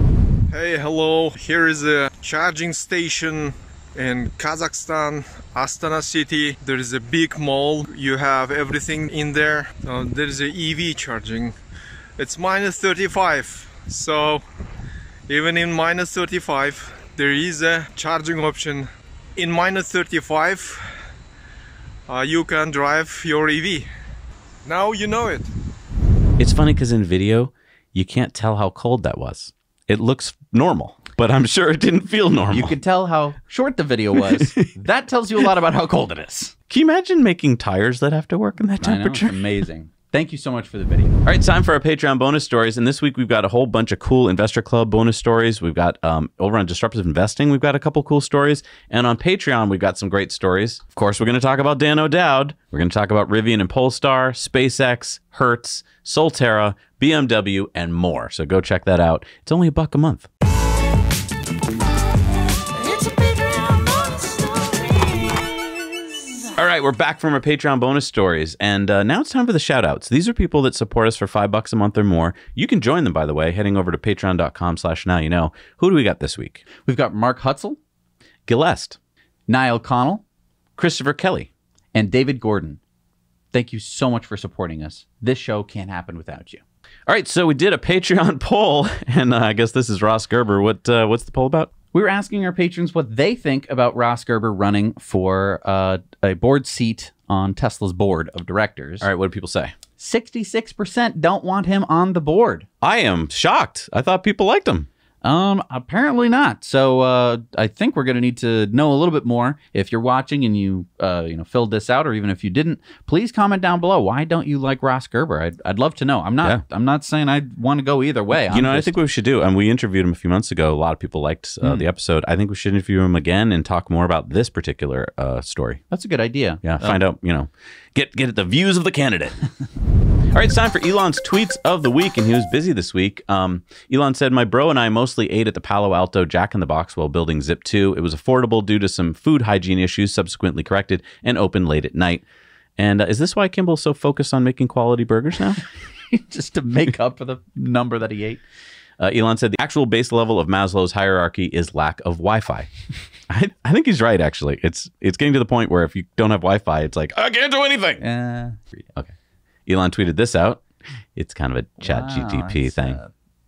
Hey, hello. Here is a charging station in Kazakhstan, Astana City. There is a big mall. You have everything in there. There is a EV charging. It's minus 35. So even in minus 35, there is a charging option. In minus 35, you can drive your EV. Now you know it. It's funny because in video, you can't tell how cold that was. It looks normal, but I'm sure it didn't feel normal. You could tell how short the video was. That tells you a lot about how cold it is. Can you imagine making tires that have to work in that temperature? I know, amazing. Thank you so much for the video. All right, it's time for our Patreon bonus stories. And this week, we've got a whole bunch of cool Investor Club bonus stories. We've got over on Disruptive Investing, we've got a couple cool stories. And on Patreon, we've got some great stories. Of course, we're going to talk about Dan O'Dowd. We're going to talk about Rivian and Polestar, SpaceX, Hertz, Solterra, BMW, and more. So go check that out. It's only $1 a month. All right, we're back from our Patreon bonus stories, and now it's time for the shout-outs. These are people that support us for $5 a month or more. You can join them, by the way, heading over to patreon.com/nowyouknow. Who do we got this week? We've got Mark Hutzel, Gilleste, Niall Connell, Christopher Kelly, and David Gordon. Thank you so much for supporting us. This show can't happen without you. All right, so we did a Patreon poll, and I guess this is Ross Gerber. What's the poll about? We were asking our patrons what they think about Ross Gerber running for a board seat on Tesla's board of directors. All right, what do people say? 66% don't want him on the board. I am shocked. I thought people liked him. Apparently not. So I think we're going to need to know a little bit more. If you're watching and you filled this out, or even if you didn't, please comment down below. Why don't you like Ross Gerber? I'd love to know. I'm not saying I want to go either way. I think what we should do, and we interviewed him a few months ago. A lot of people liked the episode. I think we should interview him again and talk more about this particular story. That's a good idea. Yeah, find out, get at the views of the candidate. All right, it's time for Elon's tweets of the week, and he was busy this week. Elon said, "My bro and I mostly ate at the Palo Alto Jack in the Box while building Zip 2. It was affordable due to some food hygiene issues, subsequently corrected, and open late at night." And is this why Kimball's so focused on making quality burgers now? Just to make up for the number that he ate. Elon said, "The actual base level of Maslow's hierarchy is lack of Wi-Fi." I think he's right, actually. It's getting to the point where if you don't have Wi-Fi, it's like, I can't do anything. Okay. Elon tweeted this out. It's kind of a chat GTP thing.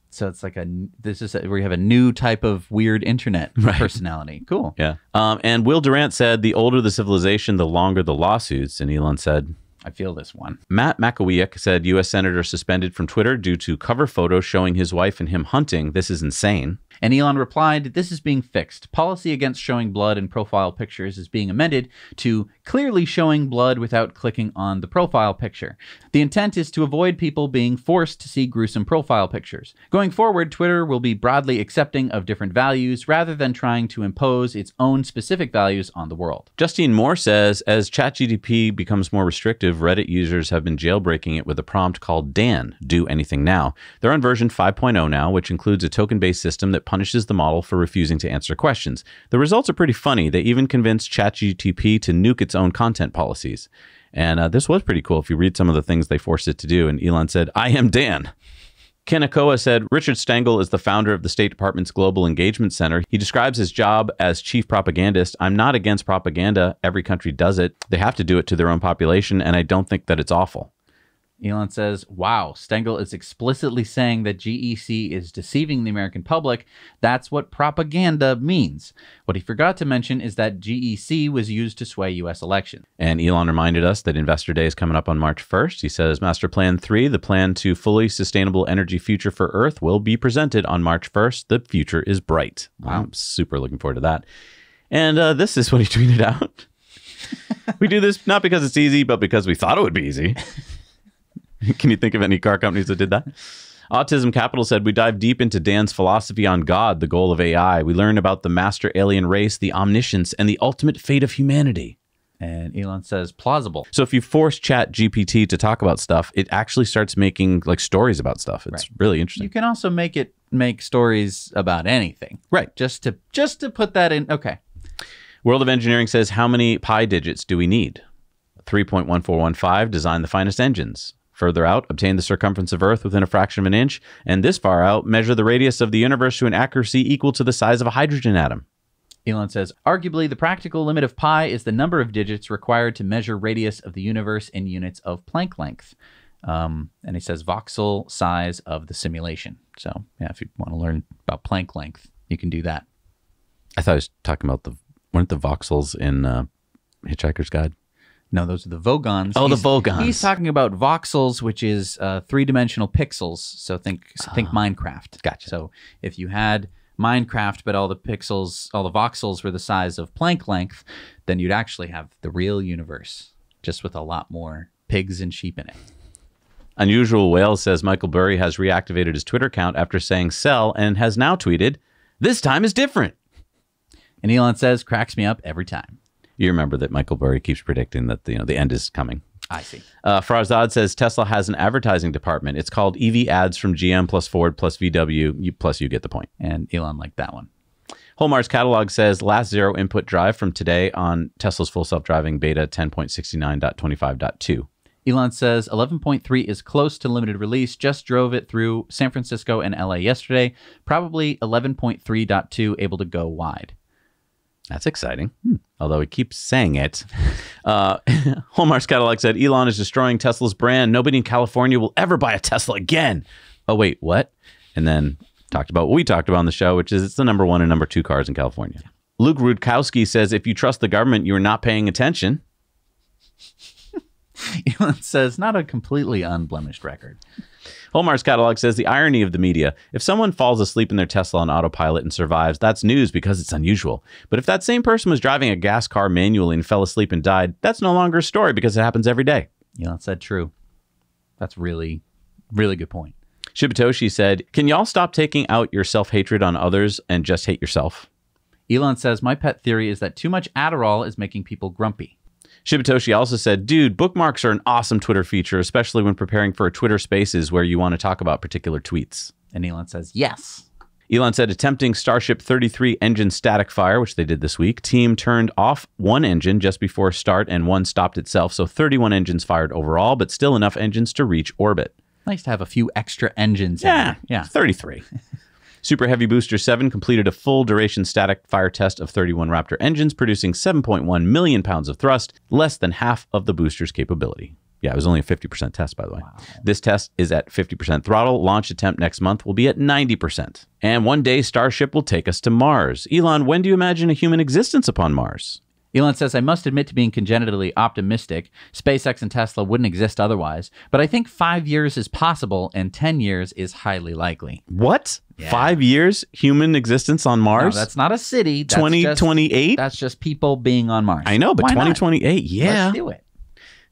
So it's like where you have a new type of weird internet personality. Cool. Yeah. And Will Durant said, "The older the civilization, the longer the lawsuits." And Elon said, I feel this one. Matt Makawiak said, "U.S. Senator suspended from Twitter due to cover photos showing his wife and him hunting. This is insane." And Elon replied, "This is being fixed. Policy against showing blood in profile pictures is being amended to clearly showing blood without clicking on the profile picture. The intent is to avoid people being forced to see gruesome profile pictures. Going forward, Twitter will be broadly accepting of different values rather than trying to impose its own specific values on the world." Justine Moore says, "As ChatGPT becomes more restrictive, Reddit users have been jailbreaking it with a prompt called Dan, do anything now. They're on version 5.0 now, which includes a token-based system that punishes the model for refusing to answer questions. The results are pretty funny. They even convinced ChatGPT to nuke its own content policies." And this was pretty cool if you read some of the things they forced it to do. And Elon said, "I am Dan." Kenakoa said, "Richard Stengel is the founder of the State Department's Global Engagement Center. He describes his job as chief propagandist. I'm not against propaganda. Every country does it. They have to do it to their own population, and I don't think that it's awful." Elon says, wow, Stengel is explicitly saying that GEC is deceiving the American public. That's what propaganda means. What he forgot to mention is that GEC was used to sway U.S. elections. And Elon reminded us that Investor Day is coming up on March 1st. He says Master Plan 3, the plan to fully sustainable energy future for Earth, will be presented on March 1st. The future is bright. Wow. I'm super looking forward to that. And this is what he tweeted out. We do this not because it's easy, but because we thought it would be easy. Can you think of any car companies that did that? Autism Capital said, we dive deep into Dan's philosophy on God, the goal of AI. We learn about the master alien race, the omniscience, and the ultimate fate of humanity. And Elon says, plausible. So if you force Chat GPT to talk about stuff, it actually starts making like stories about stuff. It's really interesting. You can also make stories about anything. Right. Just to put that in. Okay. World of Engineering says, how many pi digits do we need? 3.1415, design the finest engines. Further out, obtain the circumference of Earth within a fraction of an inch. And this far out, measure the radius of the universe to an accuracy equal to the size of a hydrogen atom. Elon says, arguably, the practical limit of pi is the number of digits required to measure radius of the universe in units of Planck length. And he says, voxel size of the simulation. So, yeah, if you want to learn about Planck length, you can do that. I thought I was talking about weren't the voxels in Hitchhiker's Guide? No, those are the vogons. Oh, the vogons. He's talking about voxels, which is three-dimensional pixels. So think Minecraft. Gotcha. So if you had Minecraft, but all the voxels were the size of Planck length, then you'd actually have the real universe, just with a lot more pigs and sheep in it. Unusual Whale says Michael Burry has reactivated his Twitter account after saying sell and has now tweeted, this time is different. And Elon says, cracks me up every time. You remember that Michael Burry keeps predicting that the end is coming. I see. Farzad says Tesla has an advertising department. It's called EV Ads from GM plus Ford plus VW. Plus you get the point. And Elon liked that one. Holmar's catalog says last zero input drive from today on Tesla's full self-driving beta 10.69.25.2. Elon says 11.3 is close to limited release. Just drove it through San Francisco and LA yesterday. Probably 11.3.2 able to go wide. That's exciting. Although he keeps saying it. Hallmark's catalog said Elon is destroying Tesla's brand. Nobody in California will ever buy a Tesla again. Oh, wait, what? And then talked about what we talked about on the show, which is it's the number 1 and number 2 cars in California. Luke Rudkowski says if you trust the government, you're not paying attention. Elon says not a completely unblemished record. Hallmark's catalog says the irony of the media. If someone falls asleep in their Tesla on autopilot and survives, that's news because it's unusual. But if that same person was driving a gas car manually and fell asleep and died, that's no longer a story because it happens every day. Elon said true. That's really, really good point. Shibatoshi said, can y'all stop taking out your self-hatred on others and just hate yourself? Elon says, my pet theory is that too much Adderall is making people grumpy. Shibatoshi also said, dude, bookmarks are an awesome Twitter feature, especially when preparing for a Twitter Spaces where you want to talk about particular tweets. And Elon says, yes. Elon said, attempting Starship 33 engine static fire, which they did this week. Team turned off one engine just before start and one stopped itself. So 31 engines fired overall, but still enough engines to reach orbit. Nice to have a few extra engines. Yeah, 33. Super Heavy Booster 7 completed a full duration static fire test of 31 Raptor engines, producing 7.1 million pounds of thrust, less than half of the booster's capability. Yeah, it was only a 50% test, by the way. Wow. This test is at 50% throttle. Launch attempt next month will be at 90%. And one day, Starship will take us to Mars. Elon, when do you imagine a human existence upon Mars? Elon says, I must admit to being congenitally optimistic. SpaceX and Tesla wouldn't exist otherwise. But I think 5 years is possible and 10 years is highly likely. What? Yeah. 5 years human existence on Mars? No, that's not a city. 2028? That's just people being on Mars. I know, but 2028, yeah. Let's do it.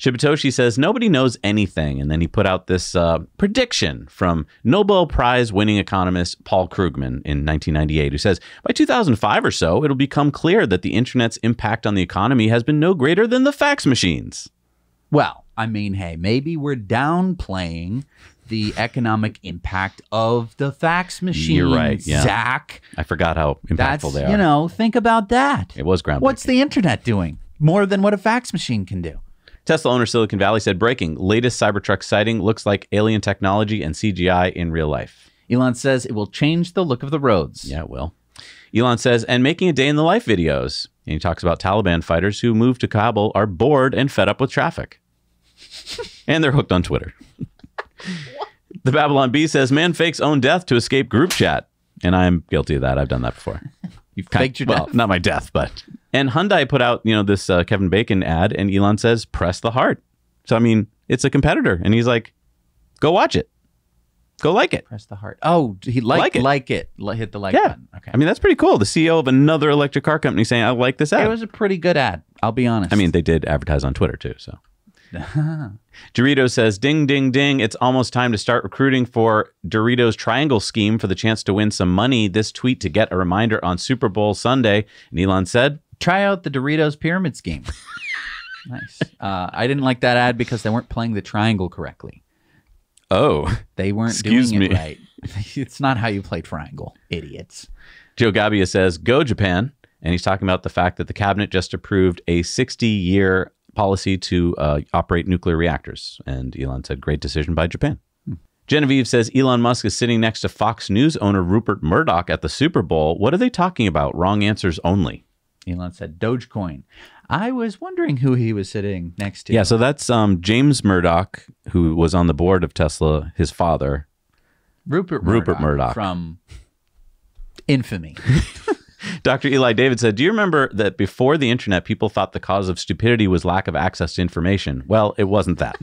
Shibatoshi says nobody knows anything, and then he put out this prediction from Nobel Prize winning economist Paul Krugman in 1998, who says by 2005 or so, it'll become clear that the internet's impact on the economy has been no greater than the fax machines. Well, I mean, hey, maybe we're downplaying the economic impact of the fax machine. You're right, yeah. Zach. I forgot how impactful they are. You know, think about that. It was groundbreaking. What's the internet doing? More than what a fax machine can do. Tesla owner Silicon Valley said, breaking, latest Cybertruck sighting looks like alien technology and CGI in real life. Elon says it will change the look of the roads. Yeah, it will. Elon says, and making a day in the life videos. And he talks about Taliban fighters who moved to Kabul are bored and fed up with traffic. And they're hooked on Twitter. The Babylon Bee says, man fakes own death to escape group chat. And I'm guilty of that. I've done that before. You faked your death. Not my death, but. And Hyundai put out, this Kevin Bacon ad, and Elon says, press the heart. So, I mean, it's a competitor. And he's like, go watch it. Go like it. Press the heart. Oh, he like it. Hit the like button. Okay. I mean, that's pretty cool. The CEO of another electric car company saying, I like this ad. It was a pretty good ad. I'll be honest. I mean, they did advertise on Twitter too, so. Dorito says, ding, ding, ding. It's almost time to start recruiting for Doritos Triangle Scheme for the chance to win some money. This tweet to get a reminder on Super Bowl Sunday. And Elon said, try out the Doritos Pyramid Scheme. Nice. I didn't like that ad because they weren't playing the triangle correctly. Oh. They weren't doing it right. It's not how you play triangle, idiots. Joe Gabbia says, go Japan. And he's talking about the fact that the cabinet just approved a 60-year policy to operate nuclear reactors. And Elon said, great decision by Japan. Genevieve says, Elon Musk is sitting next to Fox News owner Rupert Murdoch at the Super Bowl. What are they talking about? Wrong answers only. Elon said, Dogecoin. I was wondering who he was sitting next to. Yeah, so that's James Murdoch, who was on the board of Tesla, his father. Rupert Murdoch. From infamy. Dr. Eli David said, do you remember that before the internet, people thought the cause of stupidity was lack of access to information? Well, it wasn't that.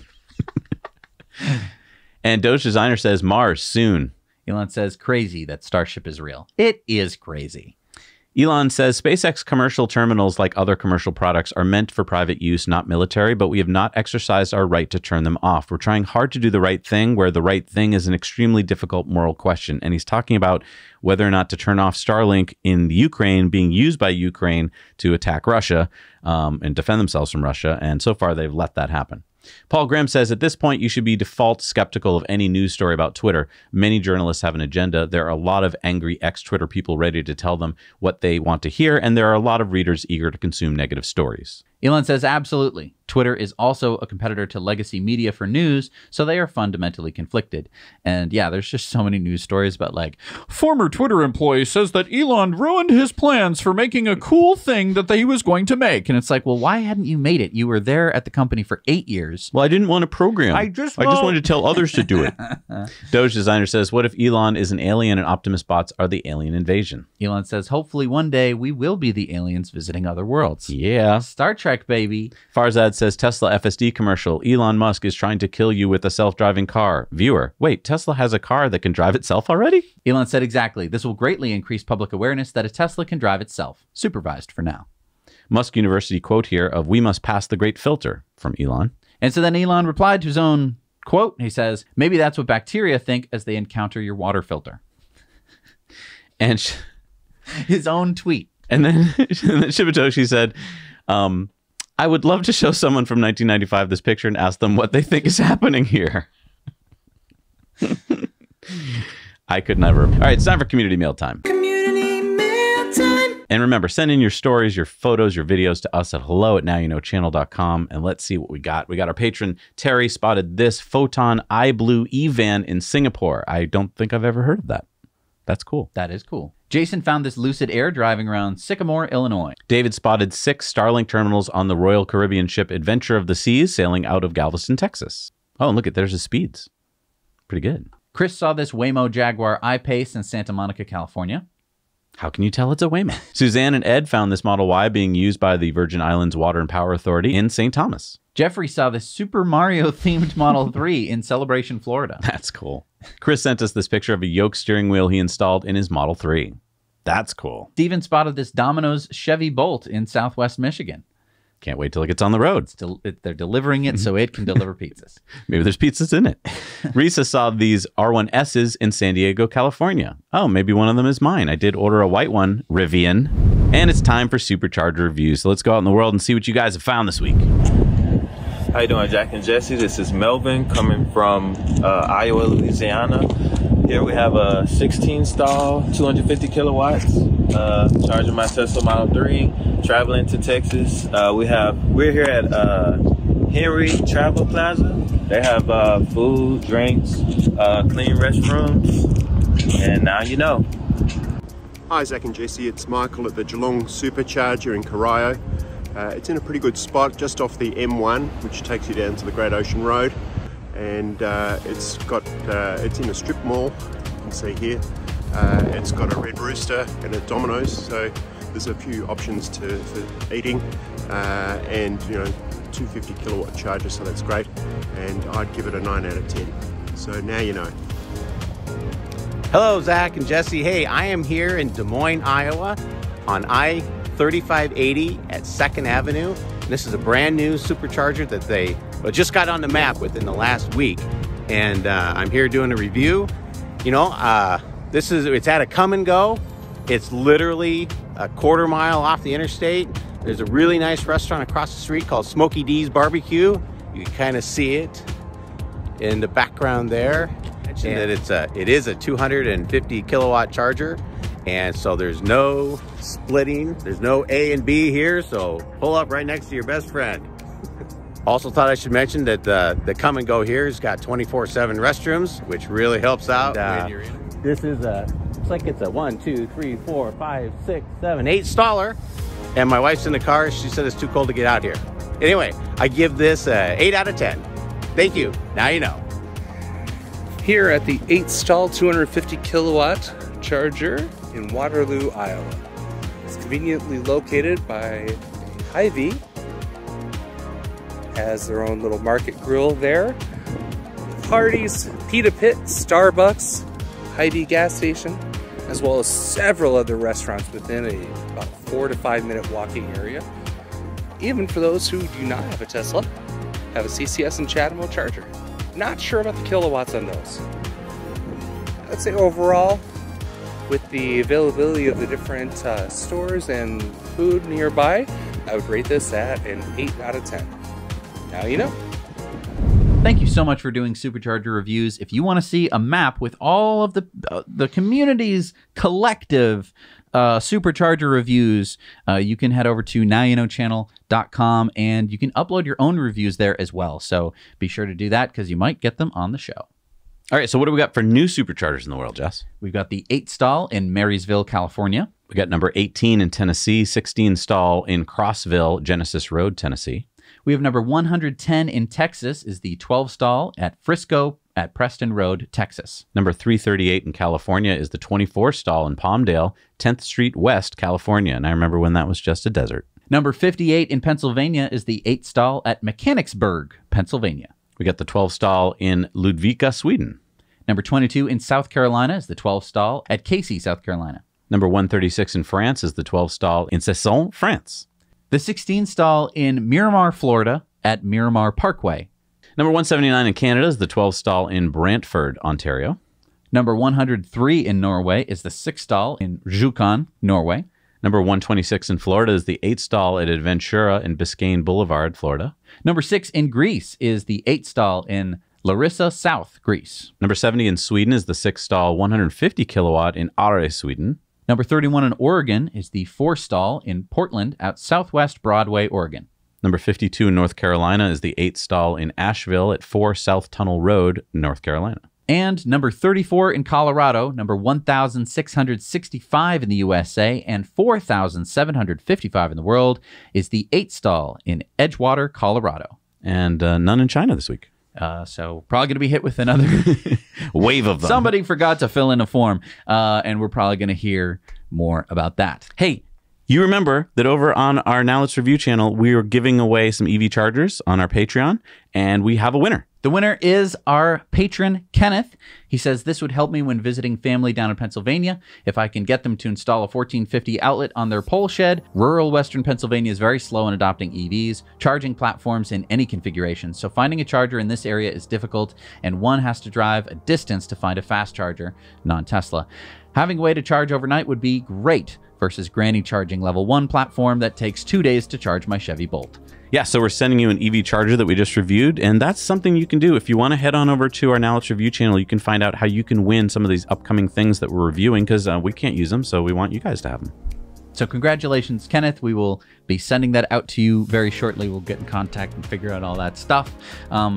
And Doge Designer says, Mars, soon. Elon says, crazy that Starship is real. It is crazy. Elon says, SpaceX commercial terminals, like other commercial products, are meant for private use, not military, but we have not exercised our right to turn them off. We're trying hard to do the right thing, where the right thing is an extremely difficult moral question. And he's talking about whether or not to turn off Starlink in the Ukraine, being used by Ukraine to attack Russia and defend themselves from Russia. And so far, they've let that happen. Paul Graham says, at this point, you should be default skeptical of any news story about Twitter. Many journalists have an agenda. There are a lot of angry ex-Twitter people ready to tell them what they want to hear, and there are a lot of readers eager to consume negative stories. Elon says, absolutely. Twitter is also a competitor to legacy media for news, so they are fundamentally conflicted. And yeah, there's just so many news stories about like, former Twitter employee says that Elon ruined his plans for making a cool thing that he was going to make. And it's like, well, why hadn't you made it? You were there at the company for 8 years. Well, I didn't want to program. I just wanted to tell others to do it. Doge Designer says, what if Elon is an alien and Optimus bots are the alien invasion? Elon says, hopefully one day we will be the aliens visiting other worlds. Yeah. Star Trek, baby. Farzad says, Tesla FSD commercial. Elon Musk is trying to kill you with a self-driving car. Viewer, wait, Tesla has a car that can drive itself already? Elon said, exactly. This will greatly increase public awareness that a Tesla can drive itself. Supervised for now. Musk University quote here of, we must pass the great filter, from Elon. And so then Elon replied to his own quote. He says, maybe that's what bacteria think as they encounter your water filter. And his own tweet. And then Shibatoshi said, I would love to show someone from 1995 this picture and ask them what they think is happening here. I could never. All right, it's time for community mail time. Community mail time. And remember, send in your stories, your photos, your videos to us at hello@nowyouknowchannel.com. And let's see what we got. We got our patron, Terry, spotted this Photon iBlue E-Van in Singapore. I don't think I've ever heard of that. That's cool. That is cool. Jason found this Lucid Air driving around Sycamore, Illinois. David spotted 6 Starlink terminals on the Royal Caribbean ship Adventure of the Seas sailing out of Galveston, Texas. Oh, and look at, there's the speeds. Pretty good. Chris saw this Waymo Jaguar I-Pace in Santa Monica, California. How can you tell it's a Waymo? Suzanne and Ed found this Model Y being used by the Virgin Islands Water and Power Authority in St. Thomas. Jeffrey saw this Super Mario-themed Model 3 in Celebration, Florida. That's cool. Chris sent us this picture of a yoke steering wheel he installed in his Model 3. That's cool. Steven spotted this Domino's Chevy Bolt in Southwest Michigan. Can't wait till it gets on the road. They're delivering it so it can deliver pizzas. Maybe there's pizzas in it. Risa saw these R1Ss in San Diego, California. Oh, maybe one of them is mine. I did order a white one, Rivian. And it's time for Supercharger reviews. So let's go out in the world and see what you guys have found this week. How you doing, Jack and Jesse? This is Melvin coming from Iowa, Louisiana. Here we have a 16 stall, 250 kilowatts, charging my Tesla Model 3, traveling to Texas. We're here at Henry Travel Plaza. They have food, drinks, clean restrooms, and now you know. Hi Zach and Jesse, it's Michael at the Geelong Supercharger in Corio. It's in a pretty good spot just off the M1, which takes you down to the Great Ocean Road, and it's in a strip mall. You can see here. It's got a Red Rooster and a Domino's, so there's a few options for eating, and 250 kilowatt charger, so that's great, and I'd give it a 9 out of 10. So now you know. Hello, Zach and Jesse. Hey, I am here in Des Moines, Iowa on I-3580 at 2nd Avenue. This is a brand new supercharger that they just got on the map within the last week, and I'm here doing a review. It's at a come and go. It's literally a quarter mile off the interstate. There's a really nice restaurant across the street called Smokey D's Barbecue. You can kind of see it in the background there. And that it is a 250 kilowatt charger, and so there's no splitting. There's no A and B here, so pull up right next to your best friend. Also thought I should mention that the come and go here has got 24/7 restrooms, which really helps out. This is looks like it's a 1, 2, 3, 4, 5, 6, 7, 8 staller. And my wife's in the car. She said it's too cold to get out here. Anyway, I give this a 8 out of 10. Thank you. Now you know. Here at the 8-stall 250 kilowatt charger in Waterloo, Iowa. It's conveniently located by Hy-Vee. Has their own little market grill there. Hardee's, Pita Pit, Starbucks, Hy-Vee gas station, as well as several other restaurants within about 4 to 5 minute walking area. Even for those who do not have a Tesla, have a CCS and Chatamo charger. Not sure about the kilowatts on those. I'd say overall, with the availability of the different stores and food nearby, I would rate this at an 8 out of 10. Now you know. Thank you so much for doing Supercharger reviews. If you want to see a map with all of the community's collective Supercharger reviews, you can head over to nowyouknowchannel.com and you can upload your own reviews there as well. So be sure to do that because you might get them on the show. All right, so what do we got for new superchargers in the world, Jess? We've got the 8-stall in Marysville, California. We got number 18 in Tennessee, 16-stall in Crossville, Genesis Road, Tennessee. We have number 110 in Texas is the 12-stall at Frisco at Preston Road, Texas. Number 338 in California is the 24-stall in Palmdale, 10th Street West, California. And I remember when that was just a desert. Number 58 in Pennsylvania is the 8-stall at Mechanicsburg, Pennsylvania. We got the 12-stall in Ludvika, Sweden. Number 22 in South Carolina is the 12-stall at Casey, South Carolina. Number 136 in France is the 12-stall in Cesson, France. The 16-stall in Miramar, Florida at Miramar Parkway. Number 179 in Canada is the 12-stall in Brantford, Ontario. Number 103 in Norway is the 6-stall in Rjukan, Norway. Number 126 in Florida is the 8-stall at Adventura in Biscayne Boulevard, Florida. Number 6 in Greece is the 8-stall in Larissa, South, Greece. Number 70 in Sweden is the 6-stall 150 kilowatt in Are, Sweden. Number 31 in Oregon is the 4-stall in Portland at Southwest Broadway, Oregon. Number 52 in North Carolina is the 8-stall in Asheville at 4 South Tunnel Road, North Carolina. And number 34 in Colorado, number 1,665 in the USA, and 4,755 in the world is the 8-stall in Edgewater, Colorado. And none in China this week. So probably going to be hit with another wave of them. Somebody forgot to fill in a form, and we're probably going to hear more about that. Hey, you remember that over on our Now Let's Review channel, we were giving away some EV chargers on our Patreon, and we have a winner. The winner is our patron, Kenneth. He says, this would help me when visiting family down in Pennsylvania. If I can get them to install a 1450 outlet on their pole shed. Rural Western Pennsylvania is very slow in adopting EVs, charging platforms in any configuration. So finding a charger in this area is difficult, and one has to drive a distance to find a fast charger, non-Tesla. Having a way to charge overnight would be great versus Granny charging level 1 platform that takes 2 days to charge my Chevy Bolt. Yeah, so we're sending you an EV charger that we just reviewed, and that's something you can do. If you want to head on over to our Now Let's Review channel, you can find out how you can win some of these upcoming things that we're reviewing, because we can't use them, so we want you guys to have them. So congratulations, Kenneth. We will be sending that out to you very shortly. We'll get in contact and figure out all that stuff.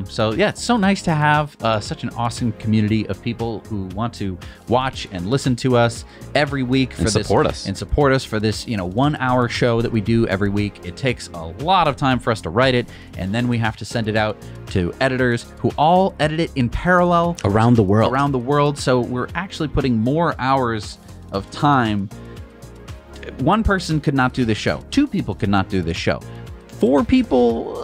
So yeah, it's so nice to have such an awesome community of people who want to watch and listen to us every week for this, and support us for this, 1 hour show that we do every week. It takes a lot of time for us to write it, and then we have to send it out to editors who all edit it in parallel around the world. So we're actually putting more hours of time. One person could not do the show. 2 people could not do this show. 4 people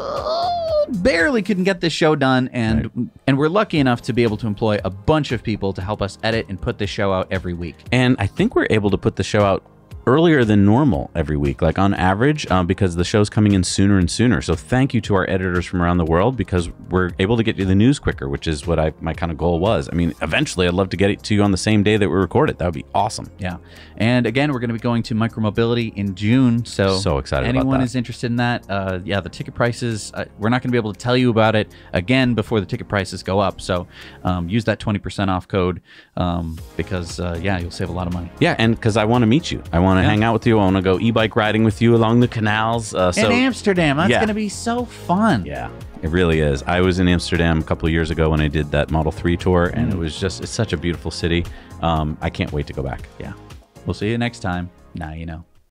barely couldn't get this show done, and we're lucky enough to be able to employ a bunch of people to help us edit and put this show out every week. And I think we're able to put the show out earlier than normal every week, like on average, because the show's coming in sooner and sooner. So thank you to our editors from around the world, because we're able to get you the news quicker, which is what my kind of goal was. I mean, eventually I'd love to get it to you on the same day that we record it. That would be awesome. Yeah. And again, we're going to be going to Micromobility in June. So excited anyone about that. is interested in that, yeah, the ticket prices, we're not going to be able to tell you about it again before the ticket prices go up. So use that 20% off code because, yeah, you'll save a lot of money. Yeah, and because I want to meet you. I want to hang out with you. I want to go e-bike riding with you along the canals. In Amsterdam. That's going to be so fun. Yeah, it really is. I was in Amsterdam a couple of years ago when I did that Model 3 tour, and it's such a beautiful city. I can't wait to go back. Yeah. We'll see you next time. Now you know.